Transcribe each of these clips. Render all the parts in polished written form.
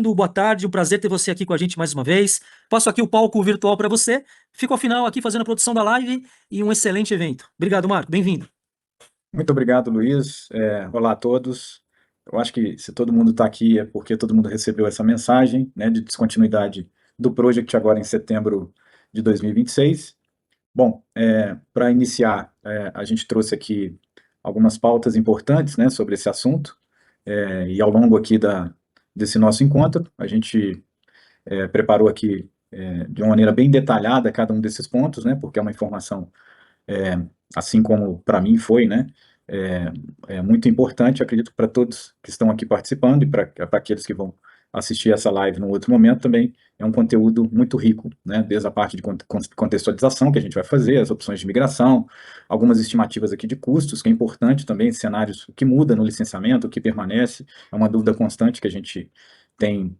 Boa tarde, um prazer ter você aqui com a gente mais uma vez. Passo aqui o palco virtual para você. Fico ao final aqui fazendo a produção da live e um excelente evento. Obrigado, Marco. Bem-vindo. Muito obrigado, Luiz. Olá a todos. Eu acho que se todo mundo está aqui é porque todo mundo recebeu essa mensagem, né, de descontinuidade do Project agora em setembro de 2026. Bom, para iniciar, a gente trouxe aqui algumas pautas importantes, né, sobre esse assunto, e ao longo aqui desse nosso encontro, a gente preparou aqui de uma maneira bem detalhada cada um desses pontos, né, porque é uma informação é, assim como para mim foi, né? É, é muito importante, acredito, para todos que estão aqui participando e para aqueles que vão assistir essa live num outro momento também, é um conteúdo muito rico, né? Desde a parte de contextualização que a gente vai fazer, as opções de migração, algumas estimativas aqui de custos, que é importante também, cenários, o que muda no licenciamento, o que permanece, é uma dúvida constante que a gente tem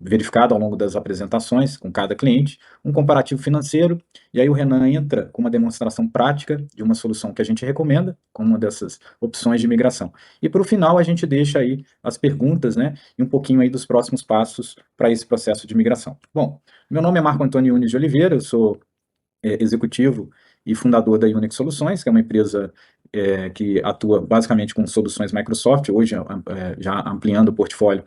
verificado ao longo das apresentações com cada cliente, um comparativo financeiro, e aí o Renan entra com uma demonstração prática de uma solução que a gente recomenda, como uma dessas opções de migração. E para o final a gente deixa aí as perguntas, né, e um pouquinho aí dos próximos passos para esse processo de migração. Bom, meu nome é Marco Antônio Nunes de Oliveira, eu sou executivo e fundador da Unix Soluções, que é uma empresa que atua basicamente com soluções Microsoft, hoje já ampliando o portfólio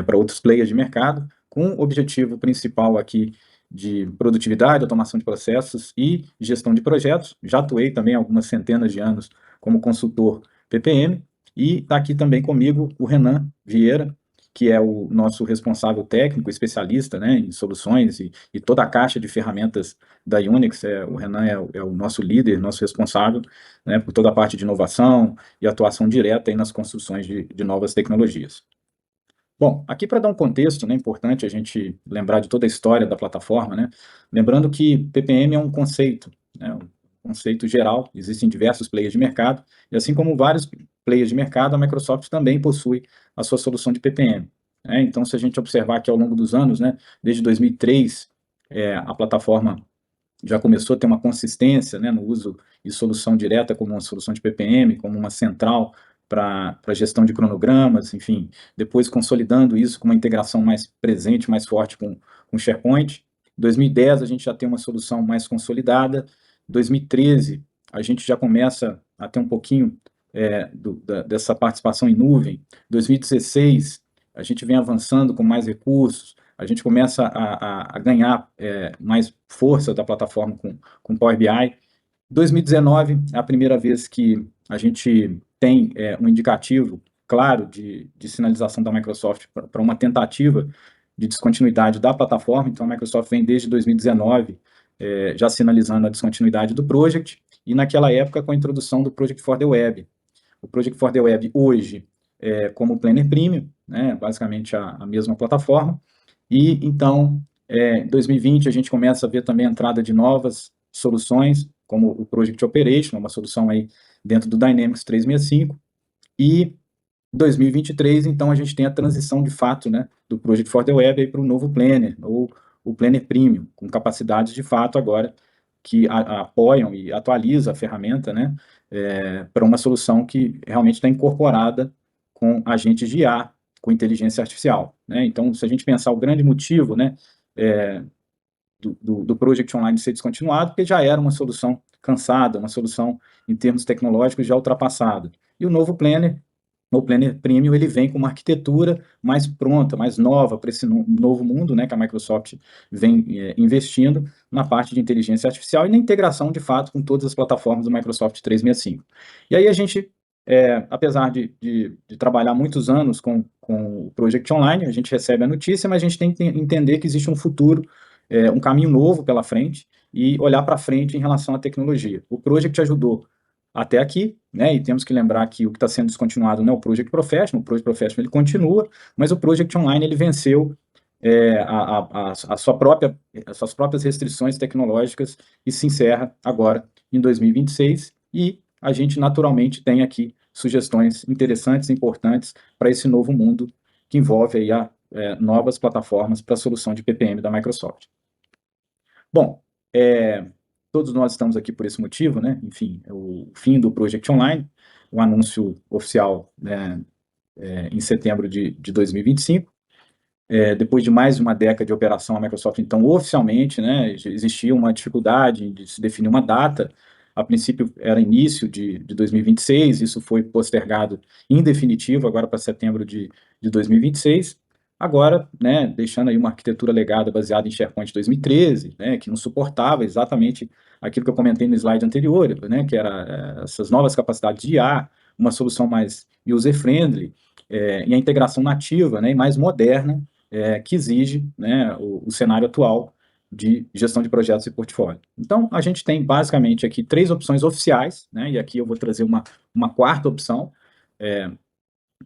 para outros players de mercado, com o objetivo principal aqui de produtividade, automação de processos e gestão de projetos. Já atuei também há algumas centenas de anos como consultor PPM, e está aqui também comigo o Renan Vieira, que é o nosso responsável técnico, especialista, né, em soluções e toda a caixa de ferramentas da Unix. O Renan é o nosso líder, nosso responsável, né, por toda a parte de inovação e atuação direta aí nas construções de novas tecnologias. Bom, aqui para dar um contexto, né, é importante a gente lembrar de toda a história da plataforma, né, lembrando que PPM é um conceito, né, um conceito geral, existem diversos players de mercado, e assim como vários players de mercado, a Microsoft também possui a sua solução de PPM. Né? Então, se a gente observar que ao longo dos anos, né, desde 2003, a plataforma já começou a ter uma consistência, né, no uso de solução direta como uma solução de PPM, como uma central para gestão de cronogramas, enfim, depois consolidando isso com uma integração mais presente, mais forte com SharePoint. Em 2010 a gente já tem uma solução mais consolidada. Em 2013 a gente já começa a ter um pouquinho dessa participação em nuvem. Em 2016 a gente vem avançando com mais recursos, a gente começa a ganhar mais força da plataforma com Power BI. 2019 é a primeira vez que a gente tem um indicativo claro de sinalização da Microsoft para uma tentativa de descontinuidade da plataforma. Então, a Microsoft vem desde 2019 já sinalizando a descontinuidade do Project, e naquela época com a introdução do Project for the Web. O Project for the Web hoje como Planner Premium, né, basicamente a mesma plataforma, e então, em 2020, a gente começa a ver também a entrada de novas soluções, como o Project Operation, uma solução aí dentro do Dynamics 365, e em 2023, então, a gente tem a transição de fato, né, do Project for the Web para o novo Planner, ou o Planner Premium, com capacidades de fato agora que apoiam e atualizam a ferramenta, né, para uma solução que realmente está incorporada com agentes de IA, com inteligência artificial. Né? Então, se a gente pensar o grande motivo, né, do Project Online ser descontinuado, porque já era uma solução cansada, uma solução em termos tecnológicos já ultrapassada. E o novo Planner, o Planner Premium, ele vem com uma arquitetura mais pronta, mais nova para esse novo mundo, né, que a Microsoft vem investindo na parte de inteligência artificial e na integração, de fato, com todas as plataformas do Microsoft 365. E aí a gente, apesar de trabalhar muitos anos com o Project Online, a gente recebe a notícia, mas a gente tem que entender que existe um futuro, um caminho novo pela frente, e olhar para frente em relação à tecnologia. O Project ajudou até aqui, né, e temos que lembrar que o que está sendo descontinuado não é o Project Professional, o Project Professional ele continua, mas o Project Online ele venceu as suas próprias restrições tecnológicas e se encerra agora em 2026, e a gente naturalmente tem aqui sugestões interessantes e importantes para esse novo mundo que envolve aí novas plataformas para a solução de PPM da Microsoft. Bom, todos nós estamos aqui por esse motivo, né? Enfim, o fim do Project Online, o anúncio oficial, né, em setembro de 2025, depois de mais de uma década de operação, a Microsoft, então, oficialmente, né, existia uma dificuldade de se definir uma data. A princípio, era início de 2026, isso foi postergado em definitivo, agora para setembro de 2026. Agora, né, deixando aí uma arquitetura legada baseada em SharePoint 2013, né, que não suportava exatamente aquilo que eu comentei no slide anterior, né, que era essas novas capacidades de IA, uma solução mais user-friendly, e a integração nativa, né, e mais moderna, que exige, né, o cenário atual de gestão de projetos e portfólio. Então, a gente tem basicamente aqui três opções oficiais, né, e aqui eu vou trazer uma quarta opção,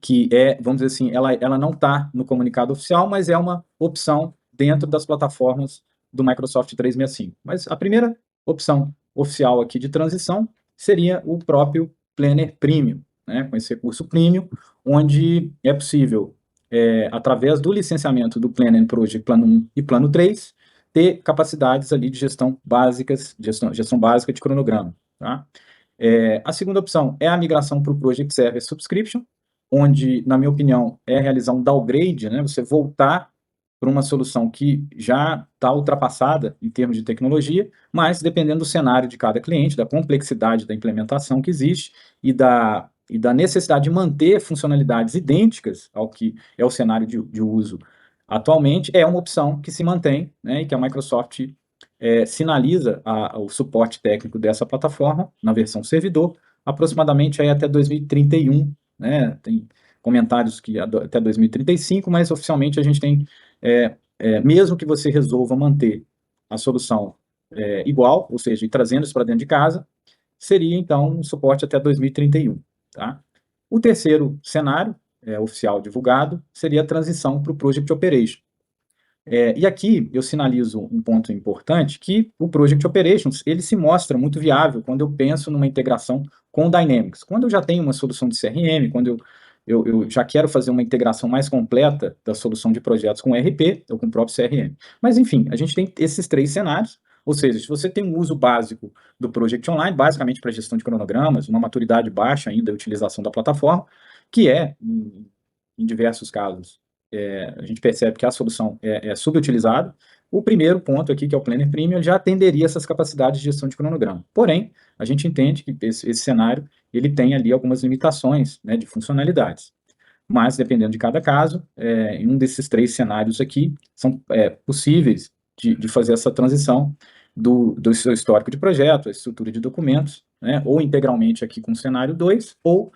que vamos dizer assim, ela não está no comunicado oficial, mas é uma opção dentro das plataformas do Microsoft 365. Mas a primeira opção oficial aqui de transição seria o próprio Planner Premium, né, com esse recurso Premium, onde é possível, através do licenciamento do Planner Project Plano 1 e Plano 3, ter capacidades ali de gestão básicas, gestão básica de cronograma. Tá? A segunda opção é a migração para o Project Server Subscription, onde, na minha opinião, é realizar um downgrade, né? Você voltar para uma solução que já está ultrapassada em termos de tecnologia, mas dependendo do cenário de cada cliente, da complexidade da implementação que existe e da necessidade de manter funcionalidades idênticas ao que é o cenário de uso atualmente, é uma opção que se mantém, né, e que a Microsoft sinaliza o suporte técnico dessa plataforma na versão servidor, aproximadamente aí até 2031, né? Tem comentários que até 2035, mas oficialmente a gente tem, mesmo que você resolva manter a solução igual, ou seja, ir trazendo isso para dentro de casa, seria então um suporte até 2031, tá? O terceiro cenário, oficial divulgado, seria a transição para o Project Operation. E aqui eu sinalizo um ponto importante, que o Project Operations, ele se mostra muito viável quando eu penso numa integração com o Dynamics. Quando eu já tenho uma solução de CRM, quando eu já quero fazer uma integração mais completa da solução de projetos com ERP ou com o próprio CRM. Mas, enfim, a gente tem esses três cenários, ou seja, se você tem um uso básico do Project Online, basicamente para gestão de cronogramas, uma maturidade baixa ainda da utilização da plataforma, que em diversos casos, a gente percebe que a solução é subutilizada. O primeiro ponto aqui, que é o Planner Premium, já atenderia essas capacidades de gestão de cronograma. Porém, a gente entende que esse cenário ele tem ali algumas limitações, né, de funcionalidades. Mas, dependendo de cada caso, em um desses três cenários aqui, são possíveis de fazer essa transição do seu histórico de projeto, a estrutura de documentos, né, ou integralmente aqui com o cenário 2, ou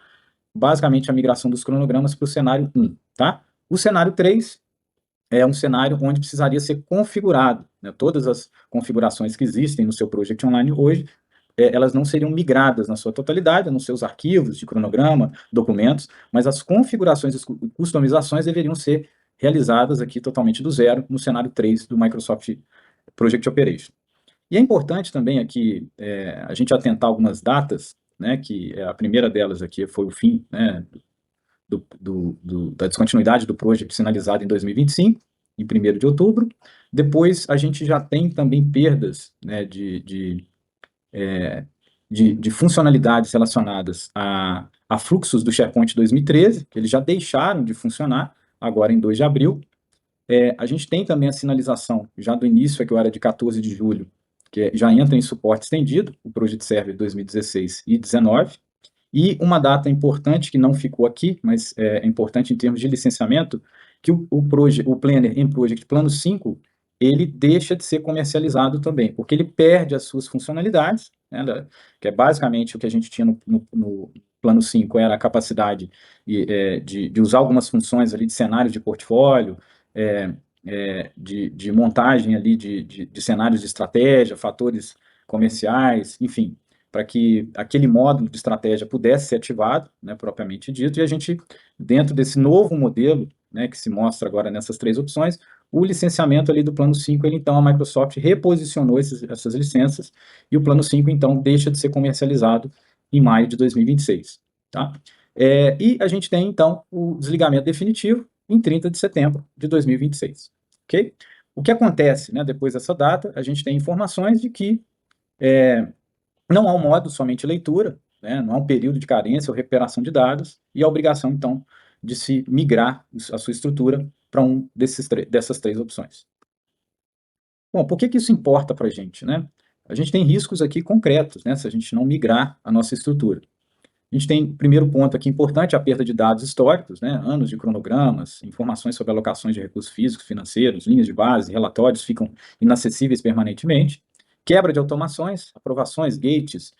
basicamente a migração dos cronogramas para o cenário 1, tá? O cenário 3 é um cenário onde precisaria ser configurado, né? Todas as configurações que existem no seu Project Online hoje, elas não seriam migradas na sua totalidade, nos seus arquivos de cronograma, documentos, mas as configurações e customizações deveriam ser realizadas aqui totalmente do zero no cenário 3 do Microsoft Project Operation. E é importante também aqui a gente atentar algumas datas, né, que a primeira delas aqui foi o fim, né, da descontinuidade do Project sinalizado em 2025, em 1º de outubro. Depois, a gente já tem também perdas, né, de funcionalidades relacionadas a fluxos do SharePoint 2013, que eles já deixaram de funcionar, agora em 2 de abril. A gente tem também a sinalização, já do início, que era de 14 de julho, que já entra em suporte estendido, o Project Server 2016 e 19, e uma data importante que não ficou aqui, mas é importante em termos de licenciamento, que o Planner em Project Plano 5, ele deixa de ser comercializado também, porque ele perde as suas funcionalidades, né, que é basicamente o que a gente tinha no Plano 5, era a capacidade de usar algumas funções ali de cenários de portfólio, de montagem ali de cenários de estratégia, fatores comerciais, enfim, para que aquele módulo de estratégia pudesse ser ativado, né, propriamente dito, e a gente, dentro desse novo modelo, né, que se mostra agora nessas três opções, o licenciamento ali do Plano 5, ele, então, a Microsoft reposicionou essas licenças, e o Plano 5, então, deixa de ser comercializado em maio de 2026, tá? E a gente tem, então, o desligamento definitivo em 30 de setembro de 2026, ok? O que acontece, né, depois dessa data, a gente tem informações de que não há um modo somente leitura, né, não há um período de carência ou recuperação de dados, e a obrigação, então, de se migrar a sua estrutura para dessas três opções. Bom, por que isso importa para a gente, né? A gente tem riscos aqui concretos, né, se a gente não migrar a nossa estrutura. A gente tem, primeiro ponto aqui importante, a perda de dados históricos, né, anos de cronogramas, informações sobre alocações de recursos físicos, financeiros, linhas de base, relatórios ficam inacessíveis permanentemente. Quebra de automações, aprovações, gates,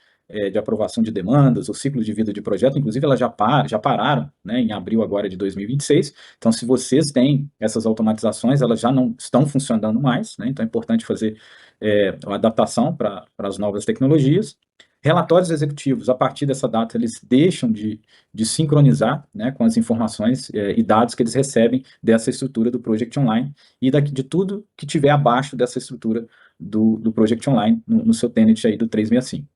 de aprovação de demandas, o ciclo de vida de projeto, inclusive elas já pararam, né, em abril agora de 2026. Então, se vocês têm essas automatizações, elas já não estão funcionando mais, né, então é importante fazer a adaptação para as novas tecnologias. Relatórios executivos, a partir dessa data, eles deixam de sincronizar, né, com as informações e dados que eles recebem dessa estrutura do Project Online e de tudo que tiver abaixo dessa estrutura do Project Online no seu tenant aí do 365.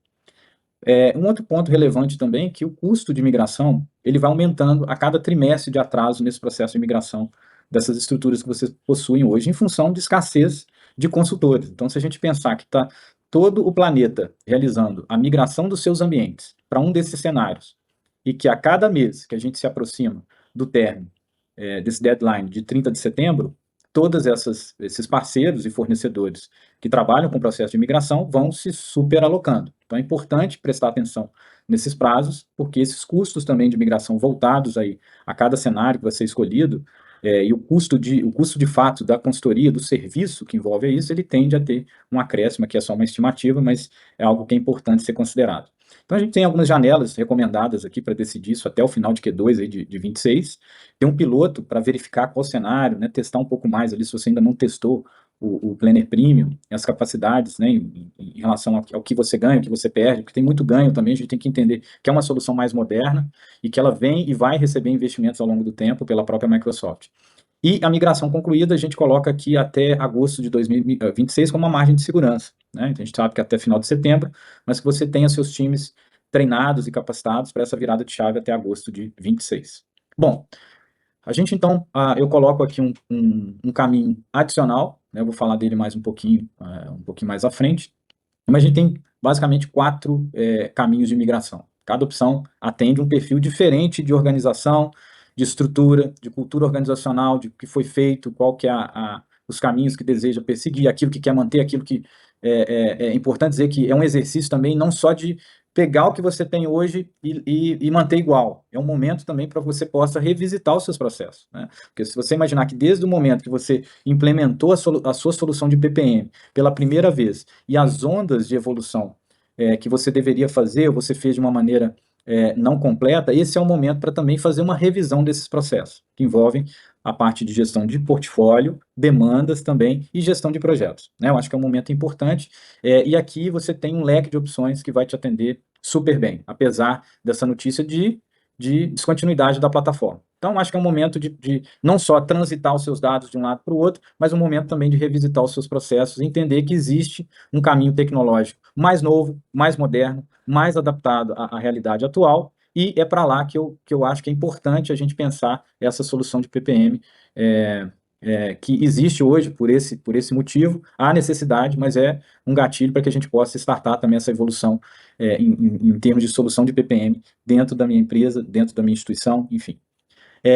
Um outro ponto relevante também é que o custo de migração ele vai aumentando a cada trimestre de atraso nesse processo de migração dessas estruturas que vocês possuem hoje, em função de escassez de consultores. Então, se a gente pensar que está todo o planeta realizando a migração dos seus ambientes para um desses cenários, e que a cada mês que a gente se aproxima do término desse deadline de 30 de setembro, todos esses parceiros e fornecedores que trabalham com o processo de migração vão se superalocando. Então é importante prestar atenção nesses prazos, porque esses custos também de migração voltados aí a cada cenário que vai ser escolhido, e o custo de fato da consultoria, do serviço que envolve isso, ele tende a ter um acréscimo, que é só uma estimativa, mas é algo que é importante ser considerado. Então a gente tem algumas janelas recomendadas aqui para decidir isso até o final de Q2 aí de 26. Tem um piloto para verificar qual cenário, né, testar um pouco mais ali, se você ainda não testou o Planner Premium, as capacidades, né, em relação ao que você ganha, o que você perde, porque tem muito ganho também, a gente tem que entender que é uma solução mais moderna e que ela vem e vai receber investimentos ao longo do tempo pela própria Microsoft. E a migração concluída, a gente coloca aqui até agosto de 2026 como uma margem de segurança, né? Então, a gente sabe que até final de setembro, mas que você tenha seus times treinados e capacitados para essa virada de chave até agosto de 26. Bom, a gente então, eu coloco aqui um caminho adicional, né? Eu vou falar dele mais um pouquinho mais à frente, mas a gente tem basicamente 4 caminhos de migração. Cada opção atende um perfil diferente de organização, de estrutura, de cultura organizacional, de o que foi feito, qual que é os caminhos que deseja perseguir, aquilo que quer manter, aquilo que é importante dizer que é um exercício também não só de pegar o que você tem hoje e manter igual. É um momento também para que você possa revisitar os seus processos, né? Porque se você imaginar que desde o momento que você implementou a sua solução de PPM pela primeira vez e as ondas de evolução que você deveria fazer, ou você fez de uma maneira não completa, esse é o momento para também fazer uma revisão desses processos, que envolvem a parte de gestão de portfólio, demandas também e gestão de projetos, né? Eu acho que é um momento importante, e aqui você tem um leque de opções que vai te atender super bem, apesar dessa notícia de descontinuidade da plataforma. Então, acho que é um momento de não só transitar os seus dados de um lado para o outro, mas um momento também de revisitar os seus processos e entender que existe um caminho tecnológico mais novo, mais moderno, mais adaptado à realidade atual, e é para lá que eu acho que é importante a gente pensar essa solução de PPM, que existe hoje por esse motivo, há necessidade, mas é um gatilho para que a gente possa startar também essa evolução em termos de solução de PPM dentro da minha empresa, dentro da minha instituição, enfim.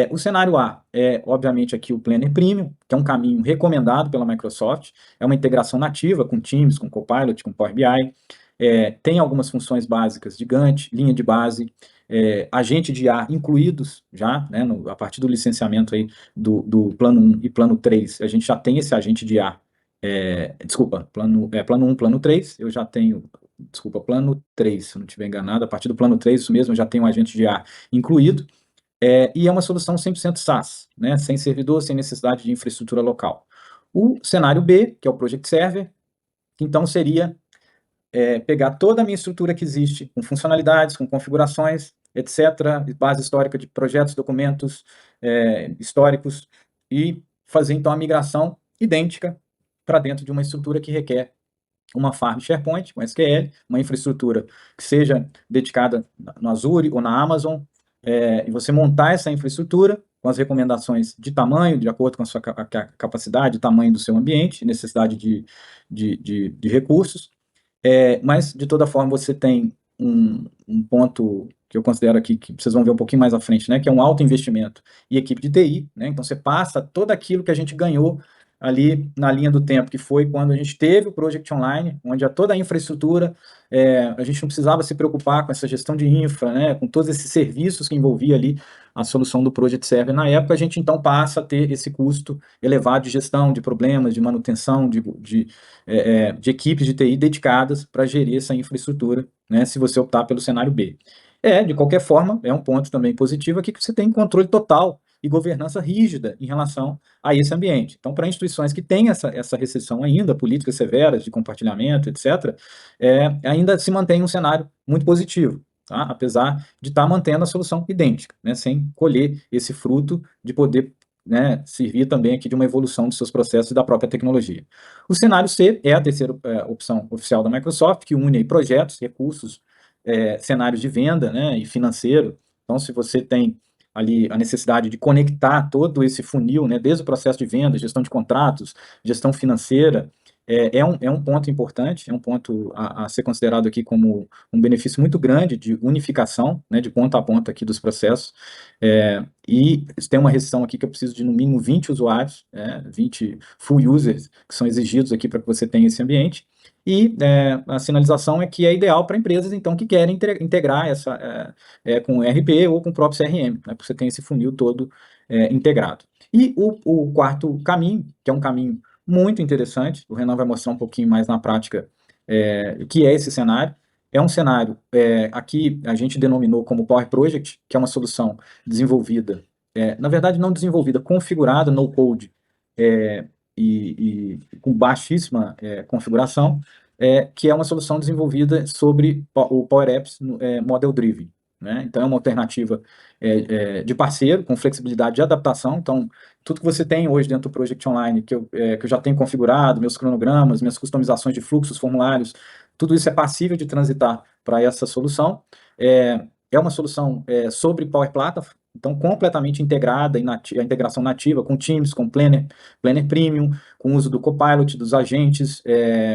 O cenário A é, obviamente, aqui o Planner Premium, que é um caminho recomendado pela Microsoft, é uma integração nativa com Teams, com Copilot, com Power BI, tem algumas funções básicas de Gantt, linha de base, agente de IA incluídos já, né, a partir do licenciamento aí do plano 1 e plano 3, a gente já tem esse agente de IA, desculpa, plano 1, plano 3, eu já tenho, desculpa, plano 3, se eu não estiver enganado, a partir do plano 3, isso mesmo, eu já tenho um agente de IA incluído, e é uma solução 100% SaaS, né, sem servidor, sem necessidade de infraestrutura local. O cenário B, que é o Project Server, então seria pegar toda a minha estrutura que existe, com funcionalidades, com configurações, etc., base histórica de projetos, documentos históricos, e fazer então a migração idêntica para dentro de uma estrutura que requer uma farm SharePoint, com SQL, uma infraestrutura que seja dedicada no Azure ou na Amazon, e você montar essa infraestrutura com as recomendações de tamanho, de acordo com a sua capacidade, tamanho do seu ambiente, necessidade de recursos, mas de toda forma você tem um ponto que eu considero aqui, que vocês vão ver um pouquinho mais à frente, né, que é um alto investimento e equipe de TI, né, então você passa todo aquilo que a gente ganhou ali na linha do tempo, que foi quando a gente teve o Project Online, onde toda a infraestrutura, a gente não precisava se preocupar com essa gestão de infra, né, com todos esses serviços que envolvia ali a solução do Project Server. Na época, a gente então passa a ter esse custo elevado de gestão, de problemas, de manutenção, de equipes de TI dedicadas para gerir essa infraestrutura, né, se você optar pelo cenário B. De qualquer forma, é um ponto também positivo aqui que você tem controle total e governança rígida em relação a esse ambiente. Então, para instituições que têm essa restrição ainda, políticas severas de compartilhamento, etc., ainda se mantém um cenário muito positivo, tá? Apesar de estar mantendo a solução idêntica, né, sem colher esse fruto de poder, né, servir também aqui de uma evolução dos seus processos e da própria tecnologia. O cenário C é a terceira opção oficial da Microsoft, que une aí projetos, recursos, cenários de venda, né, e financeiro. Então, se você tem ali a necessidade de conectar todo esse funil, né, desde o processo de venda, gestão de contratos, gestão financeira, é um ponto importante, é um ponto a ser considerado aqui como um benefício muito grande de unificação, né, de ponta a ponta aqui dos processos, e tem uma restrição aqui que eu preciso de no mínimo 20 usuários, 20 full users, que são exigidos aqui para que você tenha esse ambiente, e a sinalização é que é ideal para empresas, então, que querem integrar com ERP ou com o próprio CRM, né, porque você tem esse funil todo integrado. E o quarto caminho, que é um caminho muito interessante, o Renan vai mostrar um pouquinho mais na prática o que é esse cenário. É um cenário, aqui a gente denominou como Power Project, que é uma solução desenvolvida, na verdade não desenvolvida, configurada no code, e com baixíssima configuração, que é uma solução desenvolvida sobre o Power Apps Model Driven, né? Então é uma alternativa de parceiro, com flexibilidade de adaptação. Então, tudo que você tem hoje dentro do Project Online, que eu já tenho configurado, meus cronogramas, minhas customizações de fluxos, formulários, tudo isso é passível de transitar para essa solução. É uma solução sobre Power Platform, então completamente integrada, a integração nativa com Teams, com Planner Premium, com o uso do Copilot, dos agentes,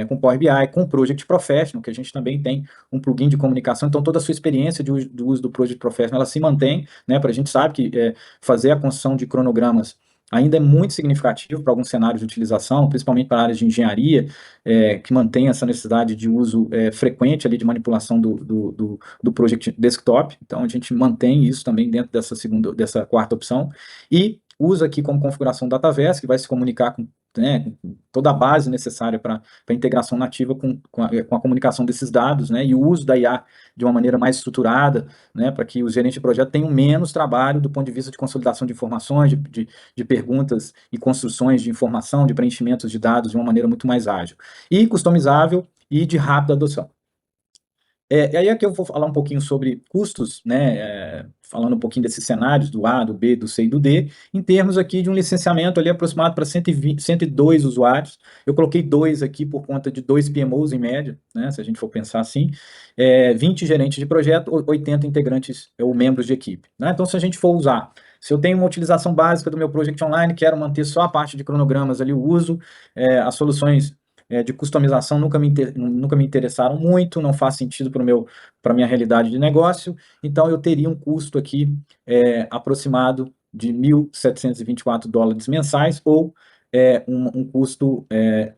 com Power BI, com Project Professional, que a gente também tem um plugin de comunicação. Então, toda a sua experiência do uso do Project Professional, ela se mantém, né? Para a gente sabe que fazer a construção de cronogramas ainda é muito significativo para alguns cenários de utilização, principalmente para áreas de engenharia, que mantém essa necessidade de uso frequente ali de manipulação do Project Desktop. Então, a gente mantém isso também dentro dessa quarta opção, e usa aqui como configuração o Dataverse, que vai se comunicar com toda a base necessária para a integração nativa com a comunicação desses dados, né, e o uso da IA de uma maneira mais estruturada, né, para que os gerentes de projeto tenham menos trabalho do ponto de vista de consolidação de informações, de perguntas e construções de informação, de preenchimentos de dados de uma maneira muito mais ágil. E customizável e de rápida adoção. E aí aqui eu vou falar um pouquinho sobre custos, né, falando um pouquinho desses cenários do A, do B, do C e do D, em termos aqui de um licenciamento ali aproximado para 102 usuários. Eu coloquei 2 aqui por conta de 2 PMOs em média, né, se a gente for pensar assim, 20 gerentes de projeto, 80 integrantes ou membros de equipe, né? Então, se a gente for usar, se eu tenho uma utilização básica do meu Project Online, quero manter só a parte de cronogramas ali, o uso, as soluções de customização nunca me interessaram muito, não faz sentido para a minha realidade de negócio, então eu teria um custo aqui aproximado de $1.724 mensais, ou um custo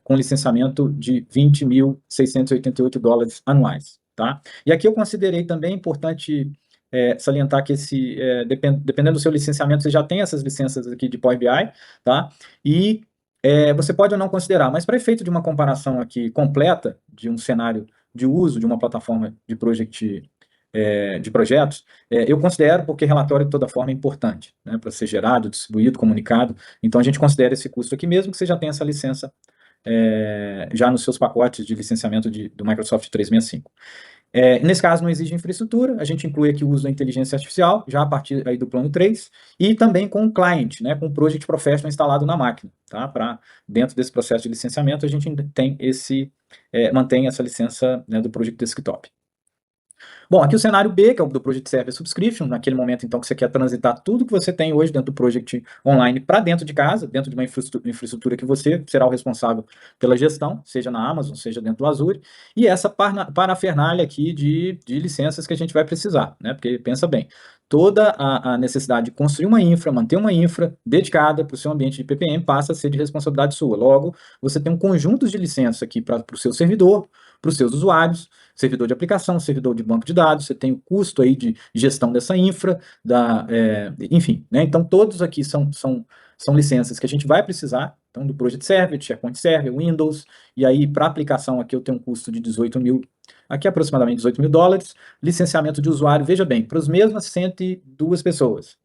com licenciamento de $20.688 anuais, tá? E aqui eu considerei também importante salientar que dependendo do seu licenciamento, você já tem essas licenças aqui de Power BI, tá? E você pode ou não considerar, mas para efeito de uma comparação aqui completa de um cenário de uso de uma plataforma de projetos, eu considero, porque relatório de toda forma é importante, né, para ser gerado, distribuído, comunicado. Então a gente considera esse custo aqui, mesmo que você já tenha essa licença já nos seus pacotes de licenciamento do Microsoft 365. Nesse caso, não exige infraestrutura, a gente inclui aqui o uso da inteligência artificial, já a partir aí do plano 3, e também com o client, né, com o Project Professional instalado na máquina, tá? Dentro desse processo de licenciamento, a gente tem mantém essa licença, né, do Project Desktop. Bom, aqui o cenário B, que é o do Project Server Subscription, naquele momento então que você quer transitar tudo que você tem hoje dentro do Project Online para dentro de casa, dentro de uma infraestrutura que você será o responsável pela gestão, seja na Amazon, seja dentro do Azure, e essa parafernália aqui de licenças que a gente vai precisar, né? Porque pensa bem, toda a necessidade de construir uma infra, manter uma infra dedicada para o seu ambiente de PPM passa a ser de responsabilidade sua. Logo, você tem um conjunto de licenças aqui para o seu servidor, para os seus usuários, servidor de aplicação, servidor de banco de dados, você tem o custo aí de gestão dessa infra, enfim, né? Então todos aqui são licenças que a gente vai precisar, então do Project Server, SharePoint Server, Windows, e aí para aplicação aqui eu tenho um custo de 18 mil, aqui aproximadamente 18 mil dólares, licenciamento de usuário, veja bem, para as mesmas 102 pessoas,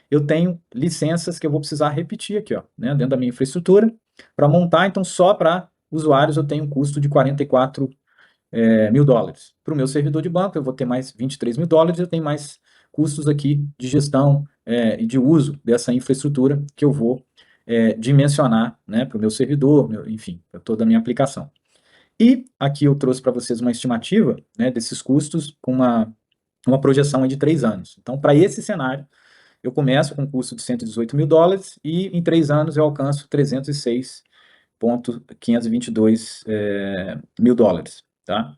eu tenho licenças que eu vou precisar repetir aqui, ó, né, dentro da minha infraestrutura, para montar, então só para usuários eu tenho um custo de 44 mil dólares. Para o meu servidor de banco, eu vou ter mais 23 mil dólares, eu tenho mais custos aqui de gestão e de uso dessa infraestrutura que eu vou dimensionar, né, para o meu servidor, enfim, para toda a minha aplicação. E aqui eu trouxe para vocês uma estimativa, né, desses custos com uma projeção aí de 3 anos. Então, para esse cenário, eu começo com um custo de 118 mil dólares e em 3 anos eu alcanço 306,522 mil dólares, tá?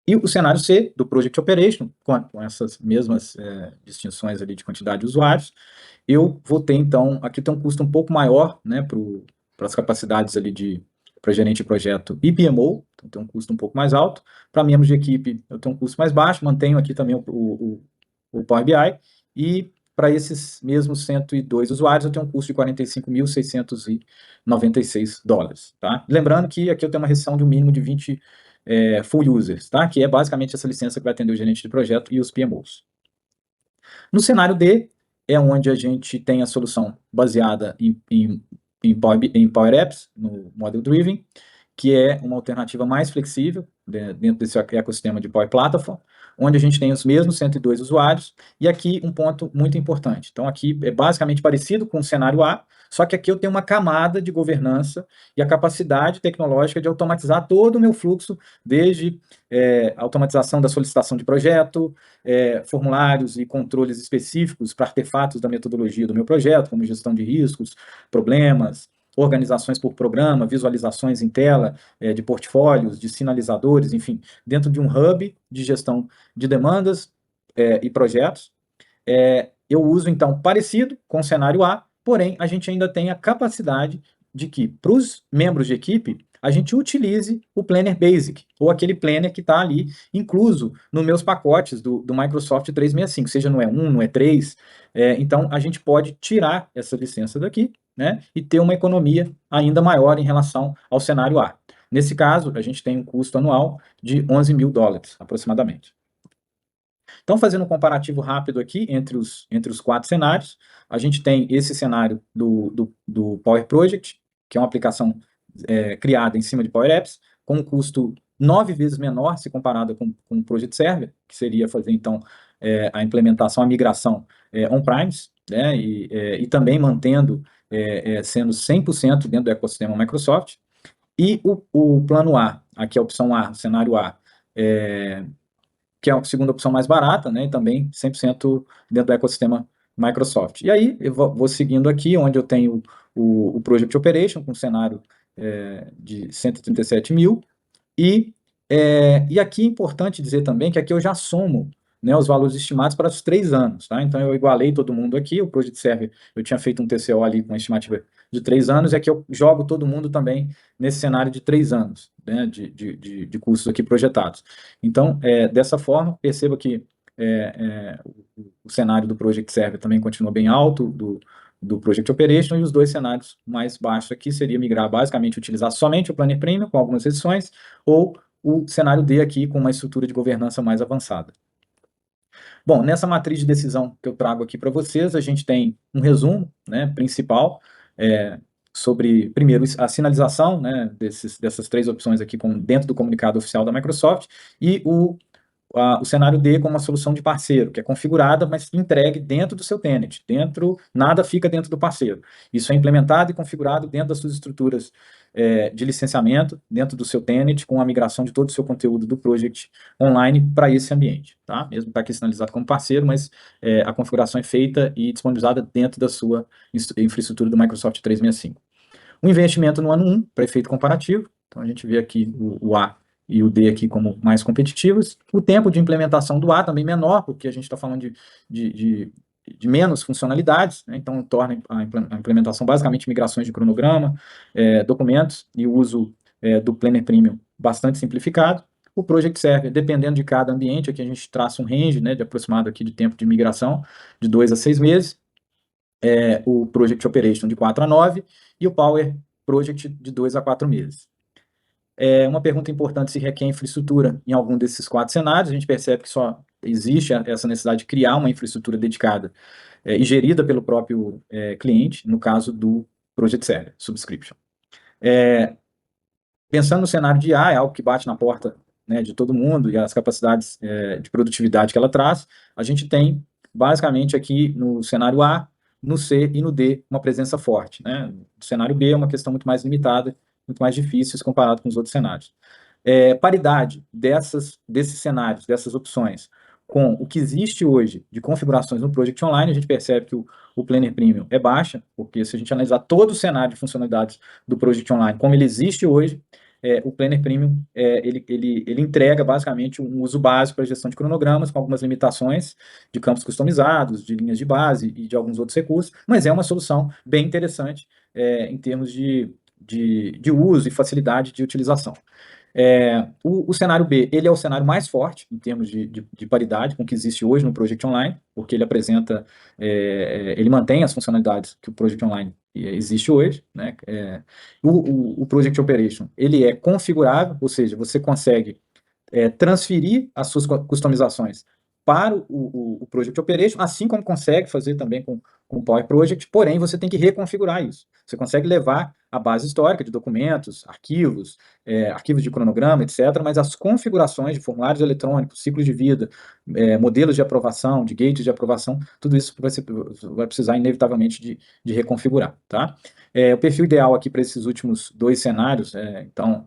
E o cenário C, do Project Operation, com essas mesmas distinções ali de quantidade de usuários, eu vou ter, então, aqui tem um custo um pouco maior, né, para as capacidades ali para gerente de projeto e PMO, então tem um custo um pouco mais alto. Para membros de equipe, eu tenho um custo mais baixo, mantenho aqui também o Power BI, e para esses mesmos 102 usuários, eu tenho um custo de 45.696 dólares, tá? Lembrando que aqui eu tenho uma restrição de um mínimo de 20 full users, tá? Que é basicamente essa licença que vai atender o gerente de projeto e os PMOs. No cenário D, é onde a gente tem a solução baseada em Power Apps, no Model Driven, que é uma alternativa mais flexível dentro desse ecossistema de Power Platform, onde a gente tem os mesmos 102 usuários, e aqui um ponto muito importante. Então, aqui é basicamente parecido com o cenário A, só que aqui eu tenho uma camada de governança e a capacidade tecnológica de automatizar todo o meu fluxo, desde automatização da solicitação de projeto, formulários e controles específicos para artefatos da metodologia do meu projeto, como gestão de riscos, problemas, organizações por programa, visualizações em tela de portfólios, de sinalizadores, enfim, dentro de um hub de gestão de demandas e projetos. Eu uso, então, parecido com o cenário A, porém, a gente ainda tem a capacidade de que, para os membros de equipe, a gente utilize o Planner Basic, ou aquele planner que está ali incluso nos meus pacotes do Microsoft 365, seja no E1, no E3. Então, a gente pode tirar essa licença daqui, né, e ter uma economia ainda maior em relação ao cenário A. Nesse caso, a gente tem um custo anual de 11 mil dólares, aproximadamente. Então, fazendo um comparativo rápido aqui entre os 4 cenários, a gente tem esse cenário do Power Project, que é uma aplicação criada em cima de Power Apps, com um custo 9 vezes menor se comparado com o Project Server, que seria fazer, então, a implementação, a migração on-premise, né, e também mantendo, sendo 100% dentro do ecossistema Microsoft. E o plano A, aqui a opção A, o cenário A, que é a segunda opção mais barata, né, e também 100% dentro do ecossistema Microsoft. E aí, eu vou seguindo aqui, onde eu tenho o Project Operation, com um cenário de 137 mil, e aqui é importante dizer também que aqui eu já somo, né, os valores estimados para os 3 anos, tá? Então, eu igualei todo mundo aqui, o Project Server, eu tinha feito um TCO ali com uma estimativa de 3 anos, e aqui eu jogo todo mundo também nesse cenário de 3 anos, né, de custos aqui projetados. Então, dessa forma, perceba que o cenário do Project Server também continua bem alto, do Project Operation, e os 2 cenários mais baixos aqui seria migrar, basicamente, utilizar somente o Planner Premium, com algumas restrições, ou o cenário D aqui, com uma estrutura de governança mais avançada. Bom, nessa matriz de decisão que eu trago aqui para vocês, a gente tem um resumo, né, principal, sobre, primeiro, a sinalização, né, dessas 3 opções aqui dentro do comunicado oficial da Microsoft, e o cenário D como uma solução de parceiro, que é configurada, mas entregue dentro do seu tenant. Nada fica dentro do parceiro. Isso é implementado e configurado dentro das suas estruturas de licenciamento, dentro do seu tenant, com a migração de todo o seu conteúdo do project online para esse ambiente, tá? Mesmo está aqui sinalizado como parceiro, mas a configuração é feita e disponibilizada dentro da sua infraestrutura do Microsoft 365. O investimento no ano 1, para efeito comparativo, então a gente vê aqui o A e o D aqui como mais competitivos. O tempo de implementação do A também menor, porque a gente está falando de menos funcionalidades, né? Então torna a implementação basicamente migrações de cronograma, documentos e o uso do Planner Premium bastante simplificado. O Project Server, dependendo de cada ambiente, aqui a gente traça um range, né, de aproximado aqui de tempo de migração, de 2 a 6 meses. O Project Operation de 4 a 9 e o Power Project de 2 a 4 meses. Uma pergunta importante: se requer infraestrutura em algum desses 4 cenários. A gente percebe que só existe essa necessidade de criar uma infraestrutura dedicada e gerida pelo próprio cliente, no caso do Project Server, Subscription. Pensando no cenário de A, é algo que bate na porta, né, de todo mundo, e as capacidades de produtividade que ela traz, a gente tem, basicamente, aqui no cenário A, no C e no D, uma presença forte, né? No cenário B é uma questão muito mais limitada, muito mais difícil se comparado com os outros cenários. Paridade desses cenários, dessas opções, com o que existe hoje de configurações no Project Online, a gente percebe que o Planner Premium é baixa, porque se a gente analisar todo o cenário de funcionalidades do Project Online, como ele existe hoje, o Planner Premium ele entrega basicamente um uso básico para gestão de cronogramas, com algumas limitações de campos customizados, de linhas de base e de alguns outros recursos, mas é uma solução bem interessante em termos de uso e facilidade de utilização. O cenário B, ele é o cenário mais forte em termos de paridade com o que existe hoje no Project Online, porque ele apresenta, ele mantém as funcionalidades que o Project Online existe hoje, né? O Project Operation, ele é configurável, ou seja, você consegue transferir as suas customizações para o Project Operation, assim como consegue fazer também com o Power Project, porém você tem que reconfigurar isso. Você consegue levar a base histórica de documentos, arquivos de cronograma, etc., mas as configurações de formulários eletrônicos, ciclos de vida, modelos de aprovação, de gates de aprovação, tudo isso vai precisar inevitavelmente de reconfigurar, tá? O perfil ideal aqui para esses últimos 2 cenários, então,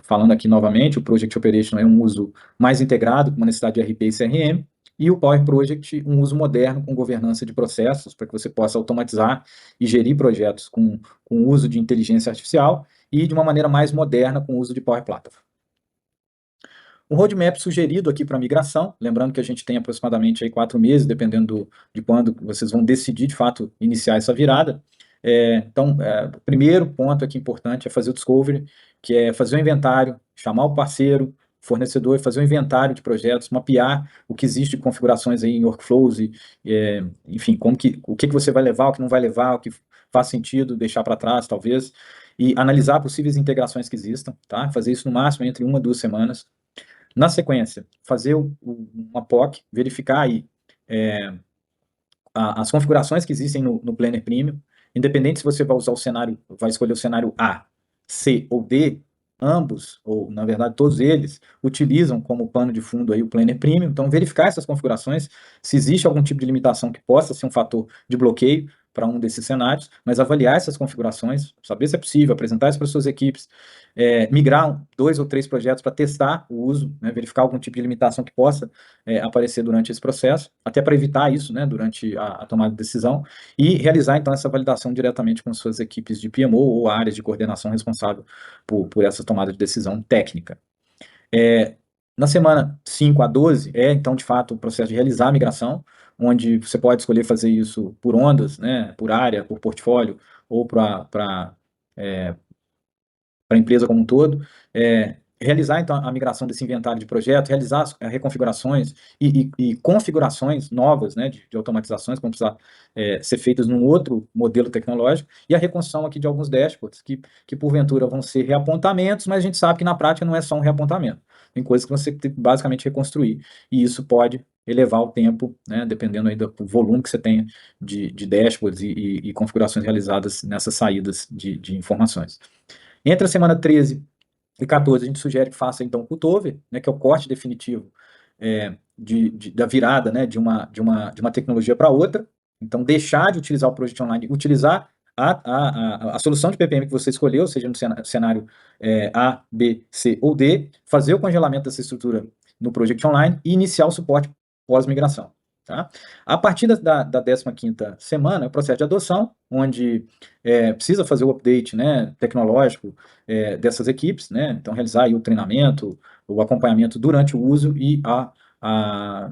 falando aqui novamente, o Project Operation é um uso mais integrado, com uma necessidade de RP e CRM, e o Power Project, um uso moderno com governança de processos, para que você possa automatizar e gerir projetos com o uso de inteligência artificial e de uma maneira mais moderna com o uso de Power Platform. Um roadmap sugerido aqui para migração, lembrando que a gente tem aproximadamente aí 4 meses, dependendo de quando vocês vão decidir, de fato, iniciar essa virada. Então, o primeiro ponto aqui importante é fazer o discovery, que é fazer o inventário, chamar o parceiro, fornecedor, fazer um inventário de projetos, mapear o que existe de configurações aí em workflows, enfim, o que você vai levar, o que não vai levar, o que faz sentido deixar para trás, talvez, e analisar possíveis integrações que existam, tá? Fazer isso no máximo entre 1 a 2 semanas. Na sequência, fazer uma POC, verificar aí as configurações que existem no Planner Premium, independente se você vai escolher o cenário A, C ou D, ambos, ou na verdade todos eles, utilizam como pano de fundo aí o Planner Premium. Então, verificar essas configurações, se existe algum tipo de limitação que possa ser um fator de bloqueio para um desses cenários, mas avaliar essas configurações, saber se é possível, apresentar isso para suas equipes, migrar 2 ou 3 projetos para testar o uso, né, verificar algum tipo de limitação que possa aparecer durante esse processo, até para evitar isso, né, durante a tomada de decisão, e realizar então essa validação diretamente com suas equipes de PMO ou áreas de coordenação responsável por essa tomada de decisão técnica. Na semana 5 a 12 então, de fato, o processo de realizar a migração, onde você pode escolher fazer isso por ondas, né, por área, por portfólio, ou para a empresa como um todo, realizar, então, a migração desse inventário de projeto, realizar as reconfigurações e configurações novas, né, de automatizações que vão precisar ser feitas num outro modelo tecnológico, e a reconstrução aqui de alguns dashboards, que porventura vão ser reapontamentos, mas a gente sabe que na prática não é só um reapontamento. Tem coisas que você tem que basicamente reconstruir, e isso pode elevar o tempo, né, dependendo aí do volume que você tenha de dashboards e configurações realizadas nessas saídas de informações. Entre a semana 13 e 14, a gente sugere que faça, então, o cutover, né, que é o corte definitivo da virada, né, de uma tecnologia para outra. Então, deixar de utilizar o Project Online, utilizar a solução de PPM que você escolheu, seja no cenário A, B, C ou D, fazer o congelamento dessa estrutura no Project Online e iniciar o suporte pós-migração. Tá? A partir da 15ª semana, é o processo de adoção, onde precisa fazer o update, né, tecnológico dessas equipes, né, então realizar aí o treinamento, o acompanhamento durante o uso e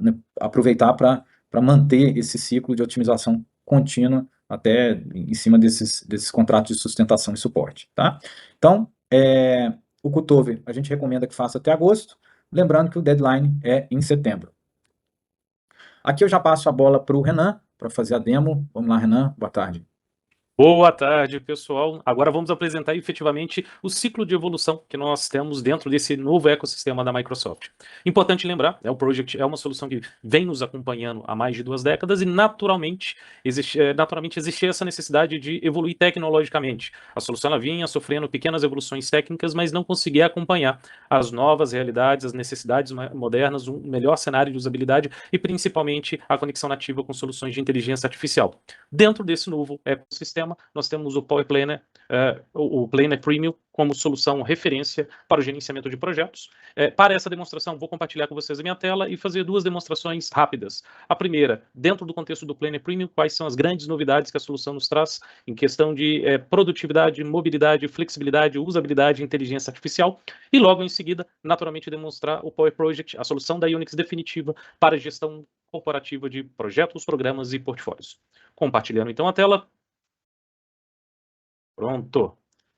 né, aproveitar para manter esse ciclo de otimização contínua até em cima desses contratos de sustentação e suporte. Tá? Então, o Cutover a gente recomenda que faça até agosto, lembrando que o deadline é em setembro. Aqui eu já passo a bola para o Renan, para fazer a demo. Vamos lá, Renan, boa tarde. Boa tarde, pessoal. Agora vamos apresentar efetivamente o ciclo de evolução que nós temos dentro desse novo ecossistema da Microsoft. Importante lembrar, o Project é uma solução que vem nos acompanhando há mais de 2 décadas e naturalmente existia essa necessidade de evoluir tecnologicamente. A solução ela vinha sofrendo pequenas evoluções técnicas, mas não conseguia acompanhar as novas realidades, as necessidades modernas, um melhor cenário de usabilidade e principalmente a conexão nativa com soluções de inteligência artificial. Dentro desse novo ecossistema, nós temos o Power Planner, o Planner Premium, como solução referência para o gerenciamento de projetos. Para essa demonstração, vou compartilhar com vocês a minha tela e fazer 2 demonstrações rápidas. A primeira, dentro do contexto do Planner Premium, quais são as grandes novidades que a solução nos traz em questão de produtividade, mobilidade, flexibilidade, usabilidade e inteligência artificial. E logo em seguida, naturalmente, demonstrar o Power Project, a solução da Unix definitiva para a gestão corporativa de projetos, programas e portfólios. Compartilhando então a tela. Pronto.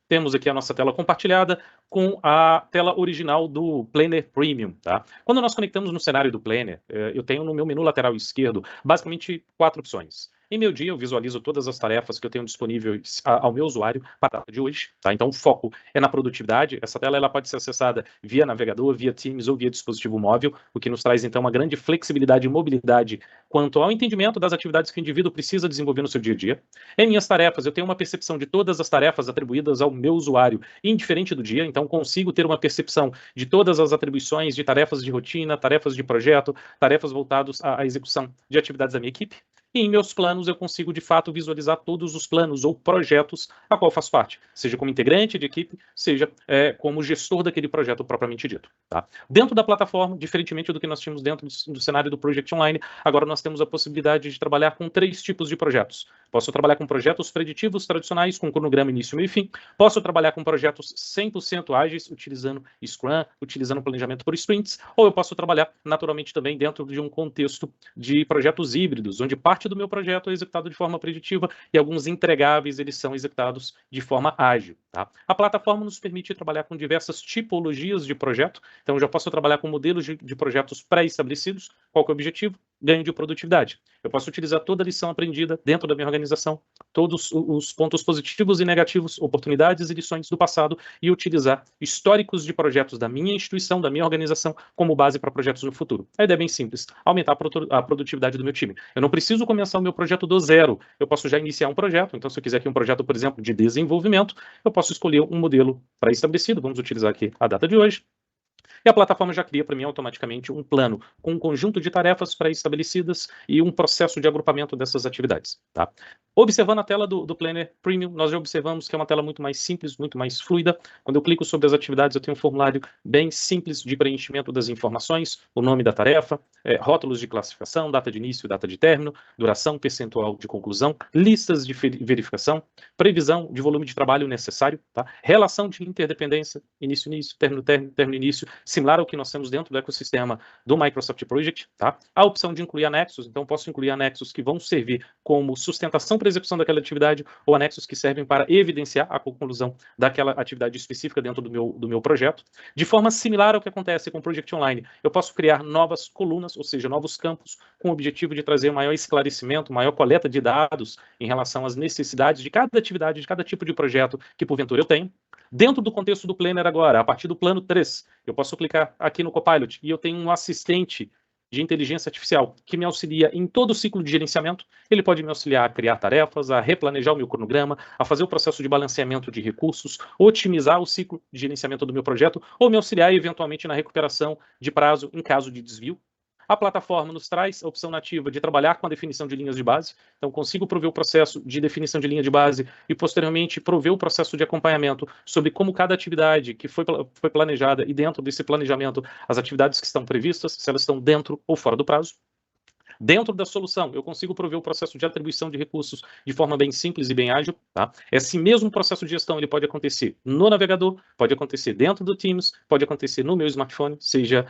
Temos aqui a nossa tela compartilhada com a tela original do Planner Premium. Tá? Quando nós conectamos no cenário do Planner, eu tenho no meu menu lateral esquerdo basicamente 4 opções. Em meu dia, eu visualizo todas as tarefas que eu tenho disponíveis ao meu usuário para a data de hoje. Tá? Então, o foco é na produtividade. Essa tela ela pode ser acessada via navegador, via Teams ou via dispositivo móvel, o que nos traz, então, uma grande flexibilidade e mobilidade quanto ao entendimento das atividades que o indivíduo precisa desenvolver no seu dia a dia. Em minhas tarefas, eu tenho uma percepção de todas as tarefas atribuídas ao meu usuário, indiferente do dia, então consigo ter uma percepção de todas as atribuições de tarefas de rotina, tarefas de projeto, tarefas voltadas à execução de atividades da minha equipe. E em meus planos eu consigo, de fato, visualizar todos os planos ou projetos a qual faço parte, seja como integrante de equipe, seja como gestor daquele projeto propriamente dito. Tá? Dentro da plataforma, diferentemente do que nós tínhamos dentro do cenário do Project Online, agora nós temos a possibilidade de trabalhar com 3 tipos de projetos. Posso trabalhar com projetos preditivos tradicionais, com cronograma início, meio e fim. Posso trabalhar com projetos 100% ágeis, utilizando Scrum, utilizando planejamento por sprints, ou eu posso trabalhar naturalmente também dentro de um contexto de projetos híbridos, onde parte do meu projeto é executado de forma preditiva e alguns entregáveis eles são executados de forma ágil. Tá? A plataforma nos permite trabalhar com diversas tipologias de projeto, então eu já posso trabalhar com modelos de projetos pré-estabelecidos. Qual que é o objetivo? Ganho de produtividade. Eu posso utilizar toda a lição aprendida dentro da minha organização, todos os pontos positivos e negativos, oportunidades e lições do passado e utilizar históricos de projetos da minha instituição, da minha organização, como base para projetos no futuro. A ideia é bem simples, aumentar a produtividade do meu time. Eu não preciso começar o meu projeto do zero, eu posso já iniciar um projeto, então se eu quiser aqui um projeto, por exemplo, de desenvolvimento, eu posso escolher um modelo pré-estabelecido, vamos utilizar aqui a data de hoje, e a plataforma já cria para mim automaticamente um plano com um conjunto de tarefas pré-estabelecidas e um processo de agrupamento dessas atividades. Tá? Observando a tela do Planner Premium, nós já observamos que é uma tela muito mais simples, muito mais fluida. Quando eu clico sobre as atividades, eu tenho um formulário bem simples de preenchimento das informações, o nome da tarefa, rótulos de classificação, data de início, data de término, duração, percentual de conclusão, listas de verificação, previsão de volume de trabalho necessário, tá? Relação de interdependência, início-início, término-término, término-início, similar ao que nós temos dentro do ecossistema do Microsoft Project, tá? A opção de incluir anexos, então posso incluir anexos que vão servir como sustentação para a execução daquela atividade ou anexos que servem para evidenciar a conclusão daquela atividade específica dentro do meu projeto. De forma similar ao que acontece com o Project Online, eu posso criar novas colunas, ou seja, novos campos, com o objetivo de trazer maior esclarecimento, maior coleta de dados em relação às necessidades de cada atividade, de cada tipo de projeto que porventura eu tenho. Dentro do contexto do Planner agora, a partir do plano 3, eu posso clicar aqui no Copilot e eu tenho um assistente de inteligência artificial que me auxilia em todo o ciclo de gerenciamento. Ele pode me auxiliar a criar tarefas, a replanejar o meu cronograma, a fazer o processo de balanceamento de recursos, otimizar o ciclo de gerenciamento do meu projeto ou me auxiliar eventualmente na recuperação de prazo em caso de desvio. A plataforma nos traz a opção nativa de trabalhar com a definição de linhas de base, então consigo prover o processo de definição de linha de base e posteriormente prover o processo de acompanhamento sobre como cada atividade que foi planejada e dentro desse planejamento as atividades que estão previstas, se elas estão dentro ou fora do prazo. Dentro da solução, eu consigo prover o processo de atribuição de recursos de forma bem simples e bem ágil. Tá? Esse mesmo processo de gestão ele pode acontecer no navegador, pode acontecer dentro do Teams, pode acontecer no meu smartphone, seja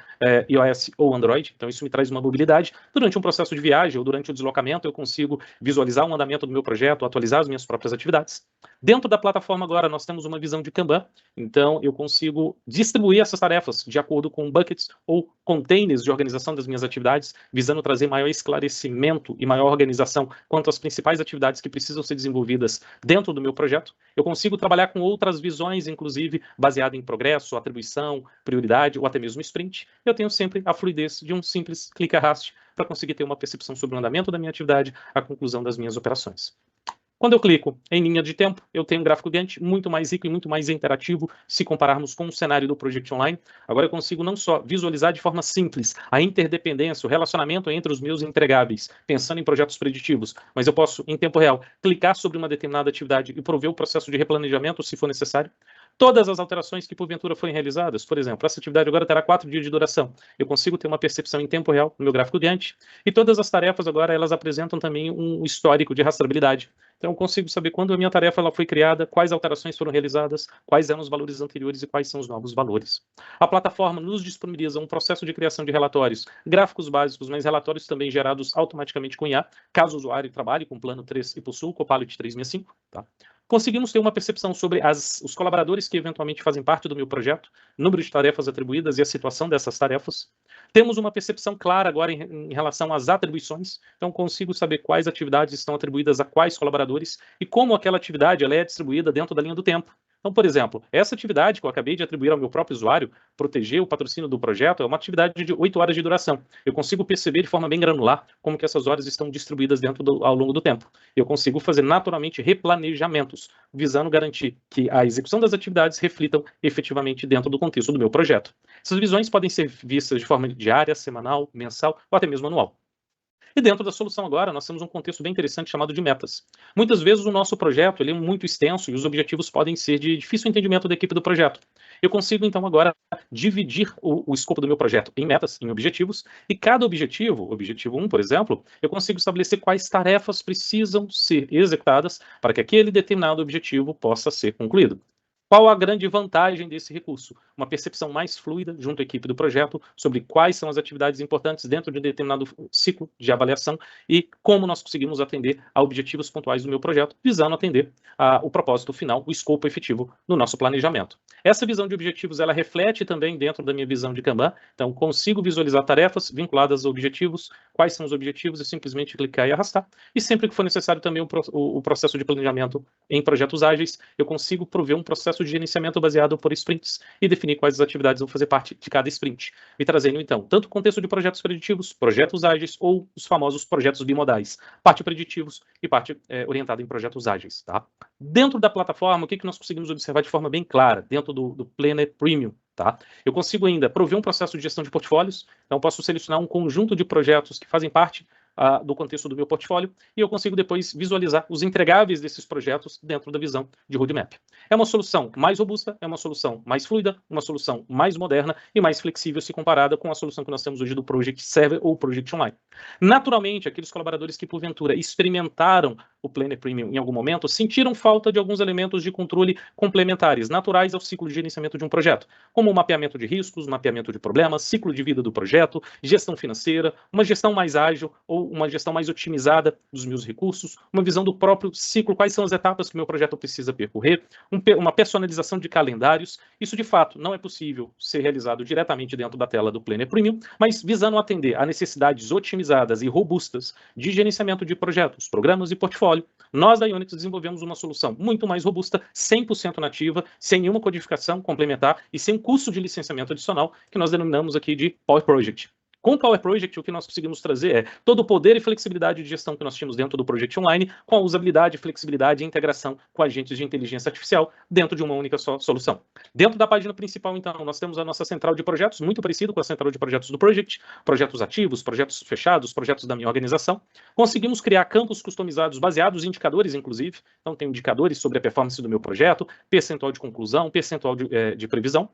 iOS ou Android. Então isso me traz uma mobilidade. Durante um processo de viagem ou durante o deslocamento, eu consigo visualizar o andamento do meu projeto, atualizar as minhas próprias atividades. Dentro da plataforma agora, nós temos uma visão de Kanban. Então eu consigo distribuir essas tarefas de acordo com buckets ou containers de organização das minhas atividades, visando trazer maior esclarecimento e maior organização quanto às principais atividades que precisam ser desenvolvidas dentro do meu projeto. Eu consigo trabalhar com outras visões, inclusive baseado em progresso, atribuição, prioridade ou até mesmo sprint. Eu tenho sempre a fluidez de um simples clique-arraste para conseguir ter uma percepção sobre o andamento da minha atividade, a conclusão das minhas operações. Quando eu clico em linha de tempo, eu tenho um gráfico Gantt muito mais rico e muito mais interativo se compararmos com o cenário do Project Online. Agora eu consigo não só visualizar de forma simples a interdependência, o relacionamento entre os meus entregáveis, pensando em projetos preditivos, mas eu posso, em tempo real, clicar sobre uma determinada atividade e prover o processo de replanejamento se for necessário. Todas as alterações que porventura forem realizadas, por exemplo, essa atividade agora terá 4 dias de duração. Eu consigo ter uma percepção em tempo real no meu gráfico Gantt. E todas as tarefas agora, elas apresentam também um histórico de rastreabilidade. Então eu consigo saber quando a minha tarefa ela foi criada, quais alterações foram realizadas, quais eram os valores anteriores e quais são os novos valores. A plataforma nos disponibiliza um processo de criação de relatórios, gráficos básicos, mas relatórios também gerados automaticamente com IA, caso o usuário trabalhe com Plano 3 e possua o Copilot 365. Tá? Conseguimos ter uma percepção sobre os colaboradores que eventualmente fazem parte do meu projeto, número de tarefas atribuídas e a situação dessas tarefas. Temos uma percepção clara agora em relação às atribuições, então consigo saber quais atividades estão atribuídas a quais colaboradores e como aquela atividade ela é distribuída dentro da linha do tempo. Então, por exemplo, essa atividade que eu acabei de atribuir ao meu próprio usuário, proteger o patrocínio do projeto, é uma atividade de 8 horas de duração. Eu consigo perceber de forma bem granular como que essas horas estão distribuídas ao longo do tempo. Eu consigo fazer naturalmente replanejamentos, visando garantir que a execução das atividades reflitam efetivamente dentro do contexto do meu projeto. Essas visões podem ser vistas de forma diária, semanal, mensal ou até mesmo anual. E dentro da solução agora, nós temos um contexto bem interessante chamado de metas. Muitas vezes o nosso projeto ele é muito extenso e os objetivos podem ser de difícil entendimento da equipe do projeto. Eu consigo, então, agora dividir o escopo do meu projeto em metas, em objetivos, e cada objetivo, objetivo 1, por exemplo, eu consigo estabelecer quais tarefas precisam ser executadas para que aquele determinado objetivo possa ser concluído. Qual a grande vantagem desse recurso? Uma percepção mais fluida junto à equipe do projeto sobre quais são as atividades importantes dentro de um determinado ciclo de avaliação e como nós conseguimos atender a objetivos pontuais do meu projeto, visando atender o propósito final, o escopo efetivo no nosso planejamento. Essa visão de objetivos, ela reflete também dentro da minha visão de Kanban, então consigo visualizar tarefas vinculadas a objetivos, quais são os objetivos, é simplesmente clicar e arrastar, e sempre que for necessário também o processo de planejamento em projetos ágeis, eu consigo prover um processo de gerenciamento baseado por sprints e definir quais as atividades vão fazer parte de cada sprint, me trazendo então tanto o contexto de projetos preditivos, projetos ágeis ou os famosos projetos bimodais, parte preditivos e parte orientada em projetos ágeis. Tá? Dentro da plataforma, o que nós conseguimos observar de forma bem clara, dentro do Planner Premium, tá? Eu consigo ainda prover um processo de gestão de portfólios, então posso selecionar um conjunto de projetos que fazem parte do contexto do meu portfólio, e eu consigo depois visualizar os entregáveis desses projetos dentro da visão de roadmap. É uma solução mais robusta, é uma solução mais fluida, uma solução mais moderna e mais flexível se comparada com a solução que nós temos hoje do Project Server ou Project Online. Naturalmente, aqueles colaboradores que porventura experimentaram o Planner Premium em algum momento sentiram falta de alguns elementos de controle complementares, naturais ao ciclo de gerenciamento de um projeto, como o mapeamento de riscos, mapeamento de problemas, ciclo de vida do projeto, gestão financeira, uma gestão mais ágil ou uma gestão mais otimizada dos meus recursos, uma visão do próprio ciclo, quais são as etapas que o meu projeto precisa percorrer, uma personalização de calendários. Isso, de fato, não é possível ser realizado diretamente dentro da tela do Planner Premium, mas visando atender a necessidades otimizadas e robustas de gerenciamento de projetos, programas e portfólio, nós da Ionix desenvolvemos uma solução muito mais robusta, 100% nativa, sem nenhuma codificação complementar e sem um custo de licenciamento adicional, que nós denominamos aqui de Power Project. Com o Power Project, o que nós conseguimos trazer é todo o poder e flexibilidade de gestão que nós tínhamos dentro do Project Online, com a usabilidade, flexibilidade e integração com agentes de inteligência artificial dentro de uma única só solução. Dentro da página principal, então, nós temos a nossa central de projetos, muito parecido com a central de projetos do Project, projetos ativos, projetos fechados, projetos da minha organização. Conseguimos criar campos customizados, baseados em indicadores, inclusive. Então, tem indicadores sobre a performance do meu projeto, percentual de conclusão, percentual de previsão.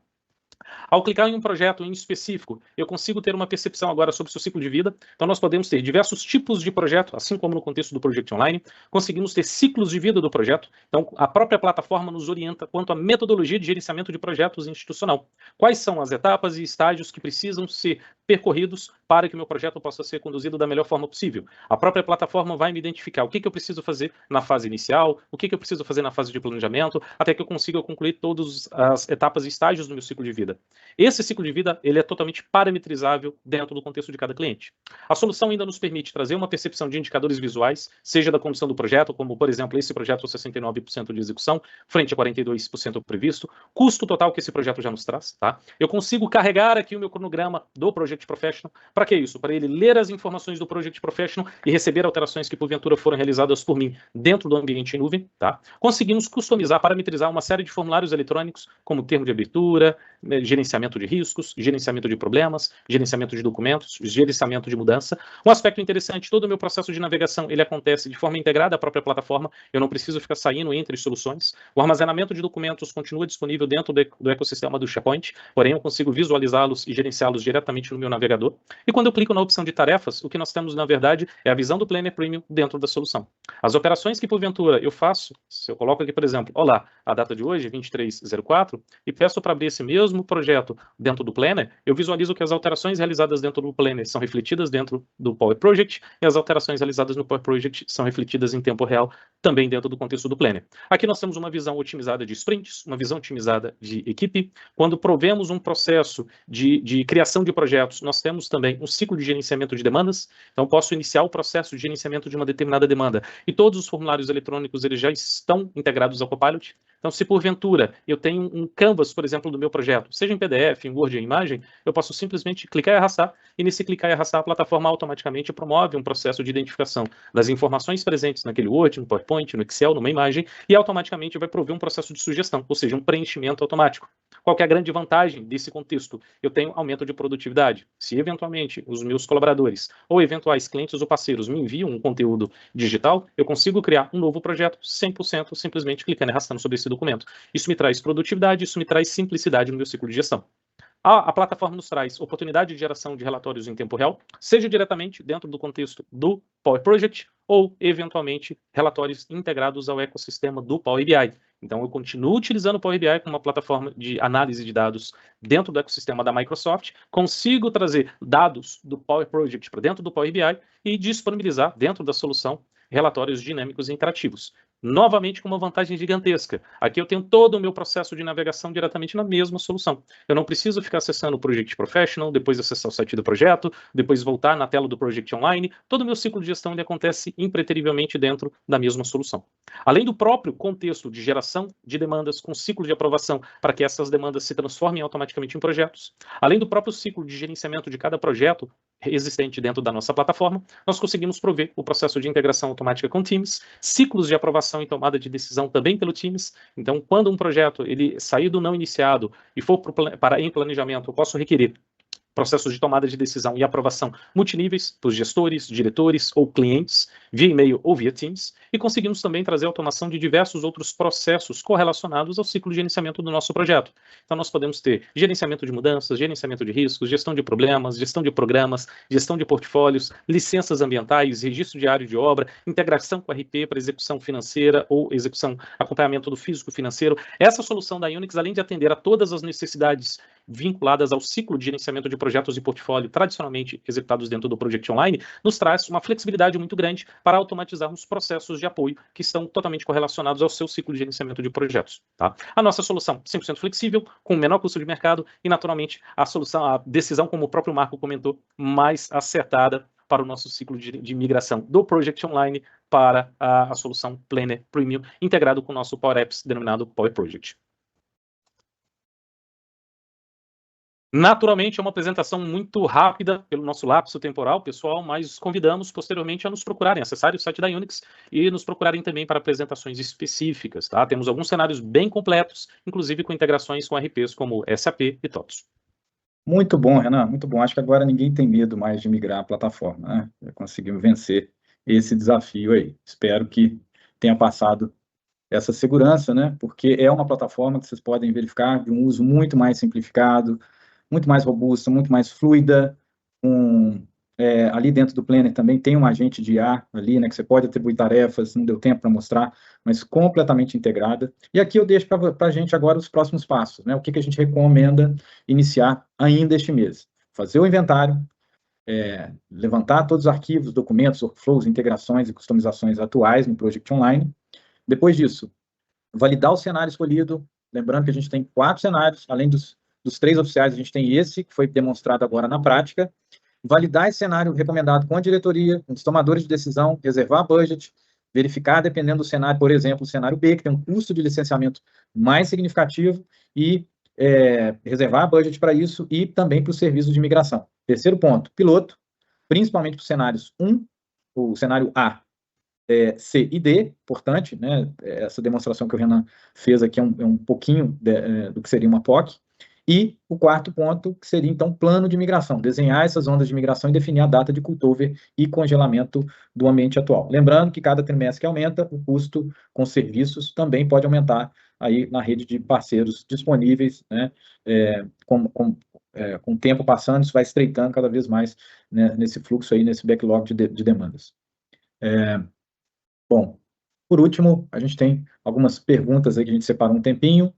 Ao clicar em um projeto em específico, eu consigo ter uma percepção agora sobre o seu ciclo de vida. Então, nós podemos ter diversos tipos de projeto, assim como no contexto do Project Online. Conseguimos ter ciclos de vida do projeto. Então, a própria plataforma nos orienta quanto à metodologia de gerenciamento de projetos institucional. Quais são as etapas e estágios que precisam ser percorridos para que o meu projeto possa ser conduzido da melhor forma possível. A própria plataforma vai me identificar o que eu preciso fazer na fase inicial, o que eu preciso fazer na fase de planejamento, até que eu consiga concluir todas as etapas e estágios do meu ciclo de vida. Esse ciclo de vida ele é totalmente parametrizável dentro do contexto de cada cliente. A solução ainda nos permite trazer uma percepção de indicadores visuais, seja da condução do projeto, como, por exemplo, esse projeto 69% de execução, frente a 42% previsto, custo total que esse projeto já nos traz. Tá? Eu consigo carregar aqui o meu cronograma do Project Professional. Para que isso? Para ele ler as informações do Project Professional e receber alterações que, porventura, foram realizadas por mim dentro do ambiente em nuvem. Tá? Conseguimos customizar, parametrizar uma série de formulários eletrônicos, como termo de abertura, gerenciamento de riscos, gerenciamento de problemas, gerenciamento de documentos, gerenciamento de mudança. Um aspecto interessante, todo o meu processo de navegação, ele acontece de forma integrada à própria plataforma, eu não preciso ficar saindo entre soluções. O armazenamento de documentos continua disponível dentro do ecossistema do SharePoint, porém eu consigo visualizá-los e gerenciá-los diretamente no meu navegador. E quando eu clico na opção de tarefas, o que nós temos, na verdade, é a visão do Planner Premium dentro da solução. As operações que, porventura, eu faço, se eu coloco aqui, por exemplo, olá, a data de hoje, 23/04, e peço para abrir esse mesmo projeto dentro do Planner, eu visualizo que as alterações realizadas dentro do Planner são refletidas dentro do Power Project e as alterações realizadas no Power Project são refletidas em tempo real também dentro do contexto do Planner. Aqui nós temos uma visão otimizada de sprints, uma visão otimizada de equipe. Quando provemos um processo de criação de projetos, nós temos também um ciclo de gerenciamento de demandas. Então, posso iniciar o processo de gerenciamento de uma determinada demanda e todos os formulários eletrônicos eles já estão integrados ao Copilot. Então, se porventura eu tenho um canvas, por exemplo, do meu projeto, seja em PDF, em Word, em imagem, eu posso simplesmente clicar e arrastar, e nesse clicar e arrastar, a plataforma automaticamente promove um processo de identificação das informações presentes naquele Word, no PowerPoint, no Excel, numa imagem, e automaticamente vai prover um processo de sugestão, ou seja, um preenchimento automático. Qual que é a grande vantagem desse contexto? Eu tenho aumento de produtividade. Se eventualmente os meus colaboradores ou eventuais clientes ou parceiros me enviam um conteúdo digital, eu consigo criar um novo projeto 100% simplesmente clicando e arrastando sobre esse documento. Isso me traz produtividade, isso me traz simplicidade no meu ciclo de gestão. A plataforma nos traz oportunidade de geração de relatórios em tempo real, seja diretamente dentro do contexto do Power Project ou, eventualmente, relatórios integrados ao ecossistema do Power BI. Então, eu continuo utilizando o Power BI como uma plataforma de análise de dados dentro do ecossistema da Microsoft, consigo trazer dados do Power Project para dentro do Power BI e disponibilizar dentro da solução relatórios dinâmicos e interativos. Novamente com uma vantagem gigantesca. Aqui eu tenho todo o meu processo de navegação diretamente na mesma solução. Eu não preciso ficar acessando o Project Professional, depois acessar o site do projeto, depois voltar na tela do Project Online. Todo o meu ciclo de gestão ele acontece impreterivelmente dentro da mesma solução. Além do próprio contexto de geração de demandas com ciclo de aprovação para que essas demandas se transformem automaticamente em projetos, além do próprio ciclo de gerenciamento de cada projeto existente dentro da nossa plataforma, nós conseguimos prover o processo de integração automática com Teams, ciclos de aprovação e tomada de decisão também pelo Teams. Então, quando um projeto ele sair do não iniciado e for para em planejamento, eu posso requerer processos de tomada de decisão e aprovação multiníveis para os gestores, diretores ou clientes, via e-mail ou via Teams, e conseguimos também trazer automação de diversos outros processos correlacionados ao ciclo de gerenciamento do nosso projeto. Então, nós podemos ter gerenciamento de mudanças, gerenciamento de riscos, gestão de problemas, gestão de programas, gestão de portfólios, licenças ambientais, registro diário de obra, integração com RP para execução financeira ou execução, acompanhamento do físico financeiro. Essa solução da Unix, além de atender a todas as necessidades vinculadas ao ciclo de gerenciamento de projetos e portfólio tradicionalmente executados dentro do Project Online, nos traz uma flexibilidade muito grande para automatizarmos processos de apoio que estão totalmente correlacionados ao seu ciclo de gerenciamento de projetos. Tá? A nossa solução 100% flexível, com menor custo de mercado e, naturalmente, a decisão, como o próprio Marco comentou, mais acertada para o nosso ciclo de migração do Project Online para a solução Planner Premium, integrado com o nosso Power Apps denominado Power Project. Naturalmente, é uma apresentação muito rápida pelo nosso lapso temporal, pessoal, mas convidamos posteriormente a nos procurarem, acessarem o site da Unix e nos procurarem também para apresentações específicas, tá? Temos alguns cenários bem completos, inclusive com integrações com RPs como SAP e TOTOS. Muito bom, Renan, muito bom. Acho que agora ninguém tem medo mais de migrar a plataforma, né? Já conseguimos vencer esse desafio aí. Espero que tenha passado essa segurança, né? Porque é uma plataforma que vocês podem verificar de um uso muito mais simplificado, muito mais robusta, muito mais fluida. Ali dentro do Planner também tem um agente de IA ali, né? Que você pode atribuir tarefas, não deu tempo para mostrar, mas completamente integrada. E aqui eu deixo para a gente agora os próximos passos, né? O que a gente recomenda iniciar ainda este mês? Fazer o inventário, levantar todos os arquivos, documentos, workflows, integrações e customizações atuais no Project Online. Depois disso, validar o cenário escolhido, lembrando que a gente tem 4 cenários, além dos 3 oficiais, a gente tem esse, que foi demonstrado agora na prática. Validar esse cenário recomendado com a diretoria, com os tomadores de decisão, reservar budget, verificar, dependendo do cenário, por exemplo, o cenário B, que tem um custo de licenciamento mais significativo, e reservar budget para isso e também para os serviços de migração. Terceiro ponto, piloto, principalmente para os cenários 1, o cenário A, C e D, importante, né? Essa demonstração que o Renan fez aqui é um pouquinho do que seria uma POC. E o quarto ponto, que seria, então, plano de migração, desenhar essas ondas de migração e definir a data de cutover e congelamento do ambiente atual. Lembrando que cada trimestre que aumenta, o custo com serviços também pode aumentar aí na rede de parceiros disponíveis, né? Com o tempo passando, isso vai estreitando cada vez mais, né, nesse fluxo aí, nesse backlog de demandas. Bom, por último, a gente tem algumas perguntas aí que a gente separou um tempinho.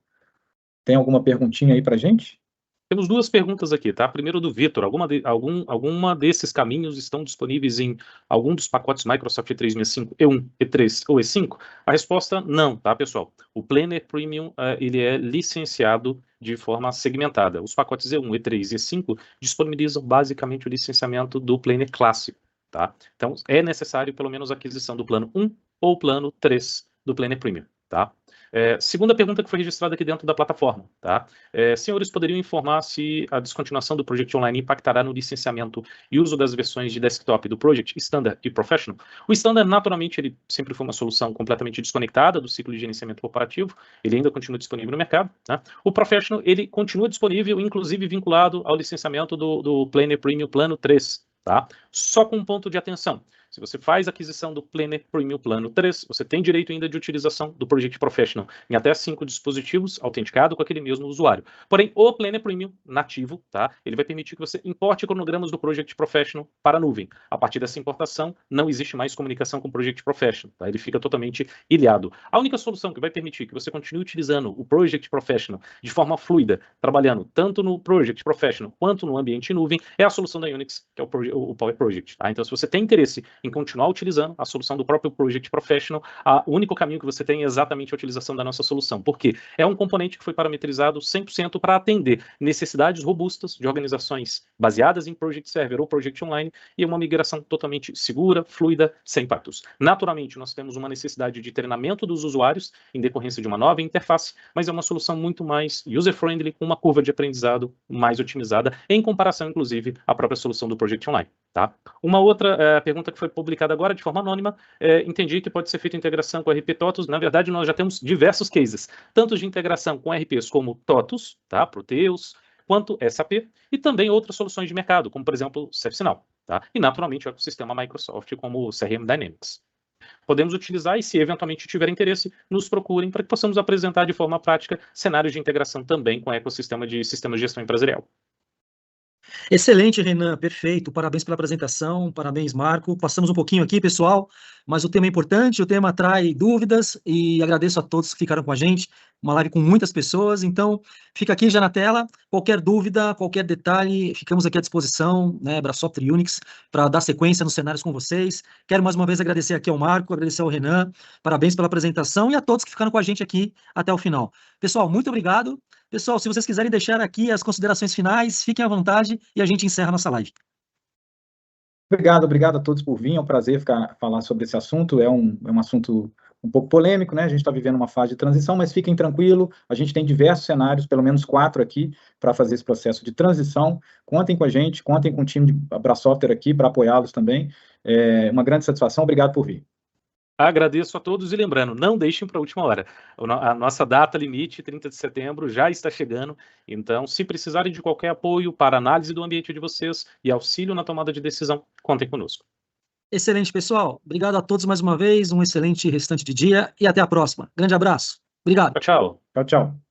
Tem alguma perguntinha aí para a gente? Temos 2 perguntas aqui, tá? Primeiro do Vitor, alguma desses caminhos estão disponíveis em algum dos pacotes Microsoft 365, E1, E3 ou E5? A resposta, não, tá, pessoal? O Planner Premium, ele é licenciado de forma segmentada. Os pacotes E1, E3 e E5 disponibilizam basicamente o licenciamento do Planner clássico, tá? Então, é necessário pelo menos a aquisição do plano 1 ou plano 3 do Planner Premium, tá? Segunda pergunta que foi registrada aqui dentro da plataforma, tá? Senhores, poderiam informar se a descontinuação do Project Online impactará no licenciamento e uso das versões de desktop do Project, Standard e Professional? O Standard, naturalmente, ele sempre foi uma solução completamente desconectada do ciclo de gerenciamento corporativo, ele ainda continua disponível no mercado, tá? O Professional, ele continua disponível, inclusive vinculado ao licenciamento do Planner Premium Plano 3, tá? Só com um ponto de atenção. Se você faz a aquisição do Planner Premium Plano 3, você tem direito ainda de utilização do Project Professional em até 5 dispositivos, autenticado com aquele mesmo usuário. Porém, o Planner Premium nativo, tá? Ele vai permitir que você importe cronogramas do Project Professional para a nuvem. A partir dessa importação, não existe mais comunicação com o Project Professional, tá? Ele fica totalmente ilhado. A única solução que vai permitir que você continue utilizando o Project Professional de forma fluida, trabalhando tanto no Project Professional quanto no ambiente nuvem, é a solução da Unix, que é o Power Project, tá? Então, se você tem interesse em continuar utilizando a solução do próprio Project Professional, o único caminho que você tem é exatamente a utilização da nossa solução, porque é um componente que foi parametrizado 100% para atender necessidades robustas de organizações baseadas em Project Server ou Project Online e uma migração totalmente segura, fluida, sem impactos. Naturalmente, nós temos uma necessidade de treinamento dos usuários em decorrência de uma nova interface, mas é uma solução muito mais user-friendly, com uma curva de aprendizado mais otimizada, em comparação, inclusive, à própria solução do Project Online, tá? Uma outra pergunta que foi publicada agora de forma anônima, entendi que pode ser feita integração com RP TOTOS. Na verdade, nós já temos diversos cases, tanto de integração com RPs como TOTOS, tá? Proteus, quanto SAP, e também outras soluções de mercado, como por exemplo o ServiceNow, tá? E naturalmente o ecossistema Microsoft como o CRM Dynamics. Podemos utilizar e, se eventualmente tiver interesse, nos procurem para que possamos apresentar de forma prática cenários de integração também com o ecossistema de sistemas de gestão empresarial. Excelente, Renan, perfeito. Parabéns pela apresentação, parabéns, Marco. Passamos um pouquinho aqui, pessoal, mas o tema é importante, o tema atrai dúvidas e agradeço a todos que ficaram com a gente. Uma live com muitas pessoas, então fica aqui já na tela. Qualquer dúvida, qualquer detalhe, ficamos aqui à disposição, né, Brasoft Unix, para dar sequência nos cenários com vocês. Quero mais uma vez agradecer aqui ao Marco, agradecer ao Renan, parabéns pela apresentação e a todos que ficaram com a gente aqui até o final. Pessoal, muito obrigado. Pessoal, se vocês quiserem deixar aqui as considerações finais, fiquem à vontade e a gente encerra a nossa live. Obrigado a todos por vir, é um prazer falar sobre esse assunto, é um assunto um pouco polêmico, né? A gente está vivendo uma fase de transição, mas fiquem tranquilo, a gente tem diversos cenários, pelo menos 4 aqui, para fazer esse processo de transição. Contem com a gente, contem com o time de Abrasoftware aqui para apoiá-los também. É uma grande satisfação, obrigado por vir. Agradeço a todos e lembrando, não deixem para a última hora. A nossa data limite, 30 de setembro, já está chegando, então se precisarem de qualquer apoio para análise do ambiente de vocês e auxílio na tomada de decisão, contem conosco. Excelente, pessoal. Obrigado a todos mais uma vez, um excelente restante de dia e até a próxima. Grande abraço. Obrigado. Tchau, tchau. Tchau, tchau.